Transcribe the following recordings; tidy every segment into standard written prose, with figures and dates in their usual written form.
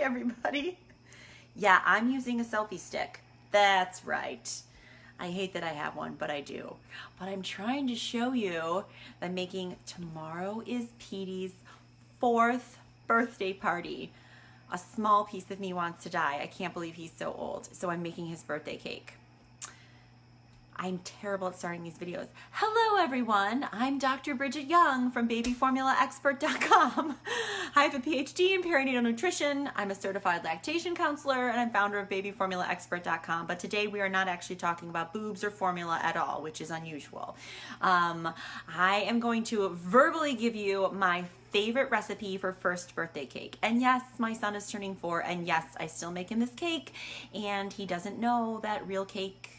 everybody. Yeah, I'm using a selfie stick. That's right. I hate that I have one, but I do. But I'm trying to show you that tomorrow is Petey's 4th birthday party. A small piece of me wants to die. I can't believe he's so old. So I'm making his birthday cake. I'm terrible at starting these videos. Hello everyone, I'm Dr. Bridget Young from babyformulaexpert.com. I have a PhD in perinatal nutrition. I'm a certified lactation counselor and I'm founder of babyformulaexpert.com. But today we are not actually talking about boobs or formula at all, which is unusual. I am going to verbally give you my favorite recipe for first birthday cake. And yes, my son is turning 4, and yes, I still make him this cake, and he doesn't know that real cake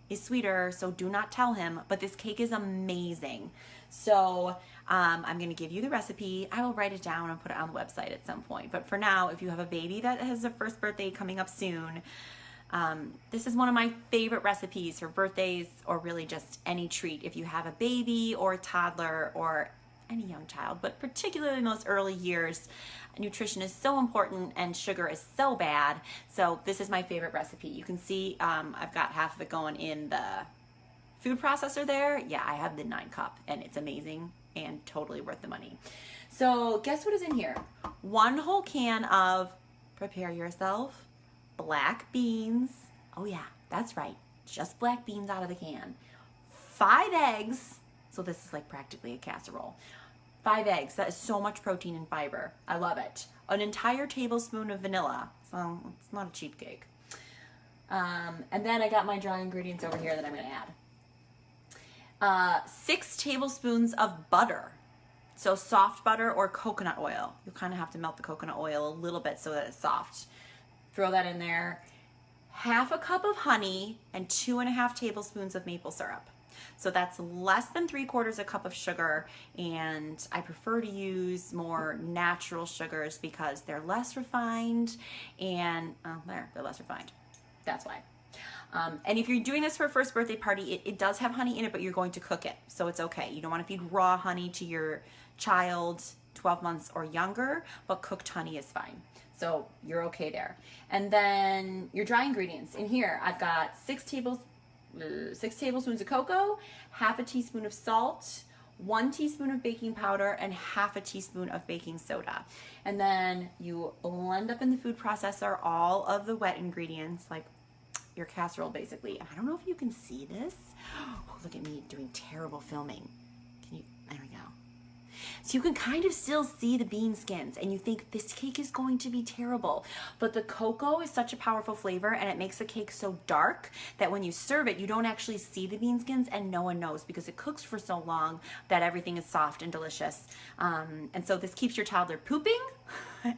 is sweeter, so do not tell him, but this cake is amazing. So I'm gonna give you the recipe. I will write it down and put it on the website at some point. But for now, if you have a baby that has a first birthday coming up soon, this is one of my favorite recipes for birthdays or really just any treat. If you have a baby or a toddler or any young child, but particularly in those early years, nutrition is so important and sugar is so bad. So this is my favorite recipe. You can see I've got half of it going in the food processor there. Yeah, I have the 9-cup and it's amazing and totally worth the money. So guess what is in here? 1 whole can of, prepare yourself, black beans. Oh yeah, that's right, just black beans out of the can. 5 eggs. So this is like practically a casserole. 5 eggs, that is so much protein and fiber. I love it. An entire tablespoon of vanilla. So it's not a cheap cake. And then I got my dry ingredients over here that I'm gonna add. 6 tablespoons of butter. So soft butter or coconut oil. You'll kind of have to melt the coconut oil a little bit so that it's soft. Throw that in there. 1/2 cup of honey and 2.5 tablespoons of maple syrup. So that's less than 3/4 cup of sugar, and I prefer to use more natural sugars because they're less refined and they're less refined. That's why. And if you're doing this for a first birthday party, it does have honey in it, but you're going to cook it, so it's okay. You don't want to feed raw honey to your child 12 months or younger, but cooked honey is fine. So you're okay there. And then your dry ingredients. In here, I've got 6 tablespoons of cocoa, 1/2 teaspoon of salt, 1 teaspoon of baking powder, and 1/2 teaspoon of baking soda. And then you blend up in the food processor all of the wet ingredients, like your casserole basically. And I don't know if you can see this. Oh, look at me doing terrible filming. Can you? There we go. So you can kind of still see the bean skins and you think this cake is going to be terrible. But the cocoa is such a powerful flavor and it makes the cake so dark that when you serve it, you don't actually see the bean skins and no one knows because it cooks for so long that everything is soft and delicious. And so this keeps your toddler pooping.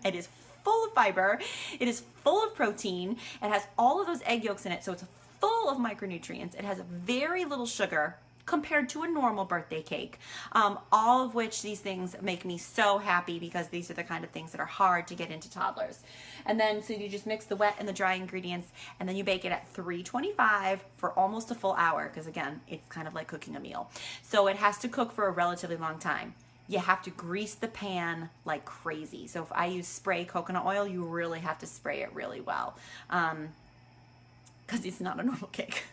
It is full of fiber. It is full of protein. It has all of those egg yolks in it. So it's full of micronutrients. It has very little sugar compared to a normal birthday cake, all of which these things make me so happy because these are the kind of things that are hard to get into toddlers. And then so you just mix the wet and the dry ingredients and then you bake it at 325 for almost a full hour because again, it's kind of like cooking a meal. So it has to cook for a relatively long time. You have to grease the pan like crazy. So if I use spray coconut oil, you really have to spray it really well because it's not a normal cake.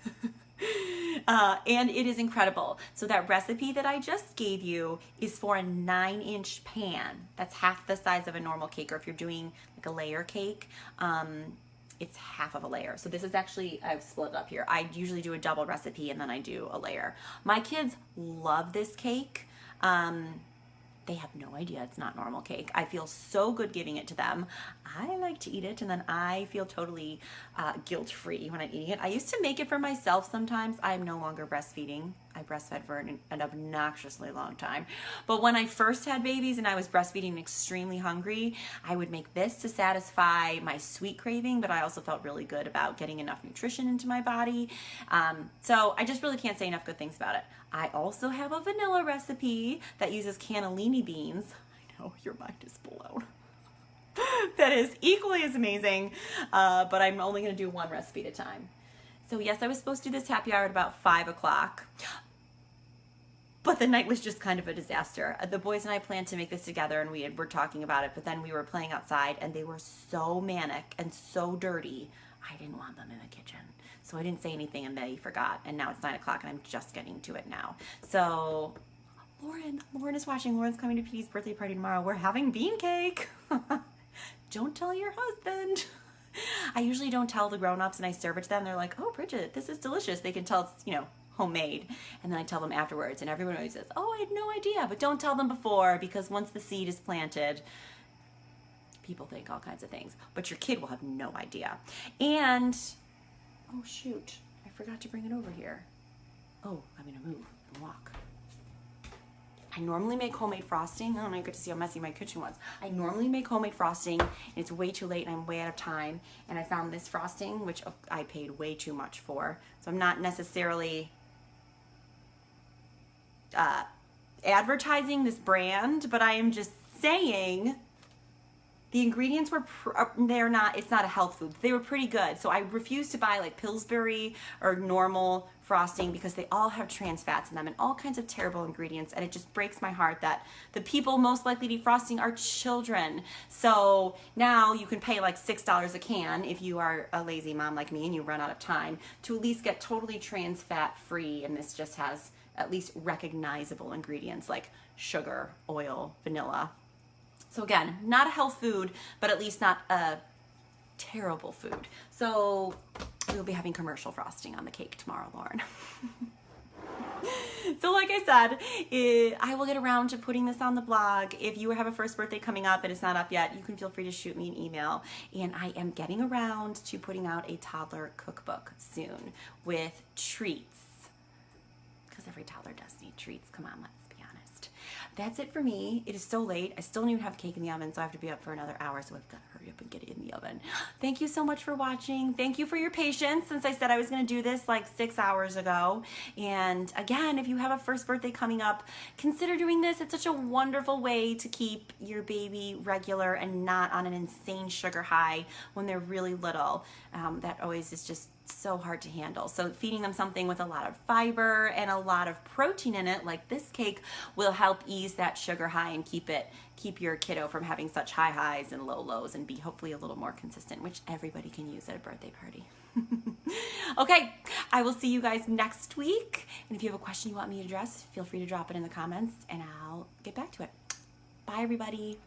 And it is incredible. So that recipe that I just gave you is for a 9-inch pan. That's half the size of a normal cake, or if you're doing like a layer cake, it's half of a layer. So this is actually, I've split it up here. I usually do a double recipe and then I do a layer. My kids love this cake. They have no idea it's not normal cake. I feel so good giving it to them. I like to eat it and then I feel totally guilt-free when I'm eating it. I used to make it for myself sometimes. I'm no longer breastfeeding. I breastfed for an obnoxiously long time. But when I first had babies and I was breastfeeding extremely hungry, I would make this to satisfy my sweet craving, but I also felt really good about getting enough nutrition into my body. So I just really can't say enough good things about it. I also have a vanilla recipe that uses cannellini beans. I know, your mind is blown. That is equally as amazing, but I'm only gonna do 1 recipe at a time. So yes, I was supposed to do this happy hour at about 5 o'clock. But the night was just kind of a disaster. The boys and I planned to make this together, and were talking about it, but then we were playing outside, and they were so manic and so dirty. I didn't want them in the kitchen. So I didn't say anything, and they forgot. And now it's 9 o'clock, and I'm just getting to it now. So Lauren is watching. Lauren's coming to P.D.'s birthday party tomorrow. We're having bean cake. Don't tell your husband. I usually don't tell the grown-ups, and I serve it to them. They're like, oh, Bridget, this is delicious. They can tell it's, homemade. And then I tell them afterwards, and everyone always says, oh, I had no idea. But don't tell them before, because once the seed is planted, people think all kinds of things. But your kid will have no idea. And, oh, shoot, I forgot to bring it over here. Oh, I'm going to move and walk. I normally make homemade frosting. I don't know, you get to see how messy my kitchen was. I normally make homemade frosting, and it's way too late, and I'm way out of time. And I found this frosting, which I paid way too much for. So I'm not necessarily advertising this brand, but I am just saying the ingredients were, it's not a health food. They were pretty good. So I refuse to buy like Pillsbury or normal frosting because they all have trans fats in them and all kinds of terrible ingredients. And it just breaks my heart that the people most likely to eat frosting are children. So now you can pay like $6 a can if you are a lazy mom like me and you run out of time to at least get totally trans fat free. And this just has at least recognizable ingredients like sugar, oil, vanilla. So again, not a health food, but at least not a terrible food. So we'll be having commercial frosting on the cake tomorrow, Lauren. So like I said, I will get around to putting this on the blog. If you have a first birthday coming up and it's not up yet, you can feel free to shoot me an email. And I am getting around to putting out a toddler cookbook soon with treats. Because every toddler does need treats. Come on, let's be honest. That's it for me. It is so late. I still don't even have cake in the oven, so I have to be up for another hour, so I've got to hurry up and get it in the oven. Thank you so much for watching. Thank you for your patience since I said I was going to do this like 6 hours ago. And again, if you have a first birthday coming up, consider doing this. It's such a wonderful way to keep your baby regular and not on an insane sugar high when they're really little. That always is just so hard to handle. So feeding them something with a lot of fiber and a lot of protein in it, like this cake, will help ease that sugar high and keep your kiddo from having such high highs and low lows and be hopefully a little more consistent, which everybody can use at a birthday party. Okay, I will see you guys next week. And if you have a question you want me to address, feel free to drop it in the comments and I'll get back to it. Bye, everybody.